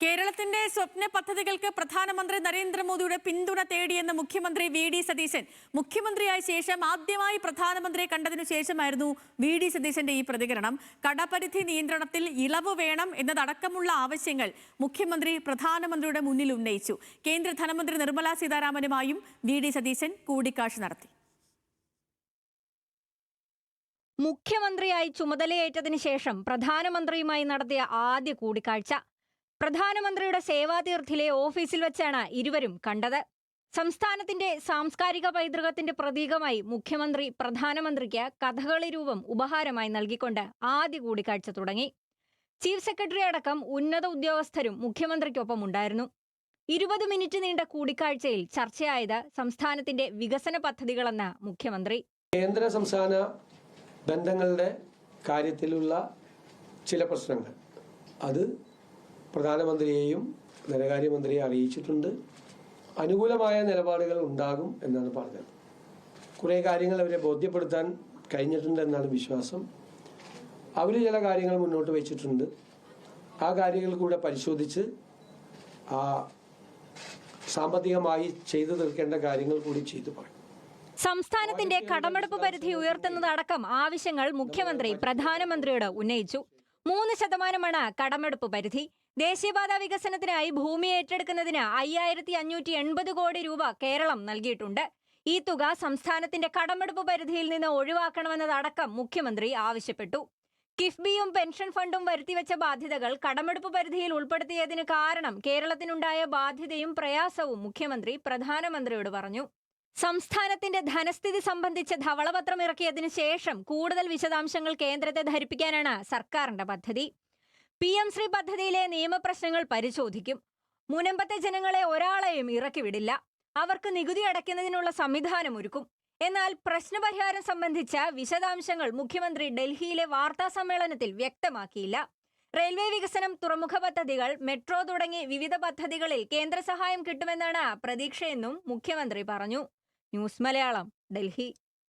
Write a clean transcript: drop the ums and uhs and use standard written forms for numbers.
കേരളത്തിന്റെ സ്വപ്ന പദ്ധതികൾക്ക് പ്രധാനമന്ത്രി നരേന്ദ്രമോദിയുടെ പിന്തുണ തേടിയെന്ന് മുഖ്യമന്ത്രി വി.ഡി. സതീശൻ. മുഖ്യമന്ത്രിയായ ശേഷം ആദ്യമായി പ്രധാനമന്ത്രിയെ കണ്ടതിനു ശേഷമായിരുന്നു വി.ഡി. സതീശന്റെ ഈ പ്രതികരണം. കടപരിധി നിയന്ത്രണത്തിൽ ഇളവ് വേണം എന്നതടക്കമുള്ള ആവശ്യങ്ങൾ മുഖ്യമന്ത്രി പ്രധാനമന്ത്രിയുടെ മുന്നിൽ ഉന്നയിച്ചു. കേന്ദ്ര ധനമന്ത്രി നിർമ്മല സീതാരാമനുമായും വി.ഡി. സതീശൻ കൂടിക്കാഴ്ച നടത്തി. മുഖ്യമന്ത്രിയായി ചുമതലയേറ്റതിനു ശേഷം പ്രധാനമന്ത്രിയുമായി നടത്തിയ ആദ്യ കൂടിക്കാഴ്ച പ്രധാനമന്ത്രിയുടെ സേവാതീർഥിലെ ഓഫീസിൽ വെച്ചാണ് ഇരുവരും കണ്ടത്. സംസ്ഥാനത്തിന്റെ സാംസ്കാരിക പൈതൃകത്തിന്റെ പ്രതീകമായി മുഖ്യമന്ത്രി പ്രധാനമന്ത്രിക്ക് കഥകളി രൂപം ഉപഹാരമായി നൽകിക്കൊണ്ട് ആദ്യ കൂടിക്കാഴ്ച തുടങ്ങി. ചീഫ് സെക്രട്ടറി അടക്കം ഉന്നത ഉദ്യോഗസ്ഥരും മുഖ്യമന്ത്രിക്കൊപ്പം ഉണ്ടായിരുന്നു. 20 മിനിറ്റ് നീണ്ട കൂടിക്കാഴ്ചയിൽ ചർച്ചയായത് സംസ്ഥാനത്തിന്റെ വികസന പദ്ധതികളെന്ന് മുഖ്യമന്ത്രി. കേന്ദ്ര സംസ്ഥാന ബന്ധങ്ങളുടെ കാര്യത്തിലുള്ള ചില പ്രശ്നങ്ങൾ അത് പ്രധാനമന്ത്രിയെയും ധനകാര്യമന്ത്രിയെ അറിയിച്ചിട്ടുണ്ട്. അനുകൂലമായ നിലപാടുകൾ ഉണ്ടാകും എന്നാണ് പറഞ്ഞത്. കുറേ കാര്യങ്ങൾ അവരെ ബോധ്യപ്പെടുത്താൻ കഴിഞ്ഞിട്ടുണ്ട് എന്നാണ് വിശ്വാസം. അവർ ചില കാര്യങ്ങൾ മുന്നോട്ട് വെച്ചിട്ടുണ്ട്. ആ കാര്യങ്ങൾ കൂടെ പരിശോധിച്ച് സാമ്പത്തികമായി ചെയ്തു തീർക്കേണ്ട കാര്യങ്ങൾ കൂടി ചെയ്തു പോയി. സംസ്ഥാനത്തിന്റെ കടമെടുപ്പ് പരിധി ഉയർത്തുന്നതടക്കം ആവശ്യങ്ങൾ മുഖ്യമന്ത്രി പ്രധാനമന്ത്രിയോട് ഉന്നയിച്ചു. 3% കടമെടുപ്പ് പരിധി. ദേശീയപാത വികസനത്തിനായി ഭൂമി ഏറ്റെടുക്കുന്നതിന് 5580 കോടി രൂപ കേരളം നൽകിയിട്ടുണ്ട്. ഈ തുക സംസ്ഥാനത്തിന്റെ കടമെടുപ്പ് പരിധിയിൽ നിന്ന് ഒഴിവാക്കണമെന്നതടക്കം മുഖ്യമന്ത്രി ആവശ്യപ്പെട്ടു. കിഫ്ബിയും പെൻഷൻ ഫണ്ടും വരുത്തിവെച്ച ബാധ്യതകൾ കടമെടുപ്പ് പരിധിയിൽ ഉൾപ്പെടുത്തിയതിന് കാരണം കേരളത്തിനുണ്ടായ ബാധ്യതയും പ്രയാസവും മുഖ്യമന്ത്രി പ്രധാനമന്ത്രിയോട് പറഞ്ഞു. സംസ്ഥാനത്തിന്റെ ധനസ്ഥിതി സംബന്ധിച്ച് ധവളപത്രം ഇറക്കിയതിനു ശേഷം കൂടുതൽ വിശദാംശങ്ങൾ കേന്ദ്രത്തെ ധരിപ്പിക്കാനാണ് സർക്കാരിന്റെ പദ്ധതി. PM ശ്രീ പദ്ധതിയിലെ നിയമപ്രശ്നങ്ങൾ പരിശോധിക്കും. മുനമ്പത്തെ ജനങ്ങളെ ഒരാളെയും ഇറക്കിവിടില്ല. അവർക്ക് നികുതി അടയ്ക്കുന്നതിനുള്ള സംവിധാനം ഒരുക്കും. എന്നാൽ പ്രശ്നപരിഹാരം സംബന്ധിച്ച വിശദാംശങ്ങൾ മുഖ്യമന്ത്രി ഡൽഹിയിലെ വാർത്താ സമ്മേളനത്തിൽ വ്യക്തമാക്കിയില്ല. റെയിൽവേ വികസനം, തുറമുഖ പദ്ധതികൾ, മെട്രോ തുടങ്ങി വിവിധ പദ്ധതികളിൽ കേന്ദ്ര സഹായം കിട്ടുമെന്നാണ് പ്രതീക്ഷയെന്നും മുഖ്യമന്ത്രി പറഞ്ഞു. ന്യൂസ് മലയാളം, ഡൽഹി.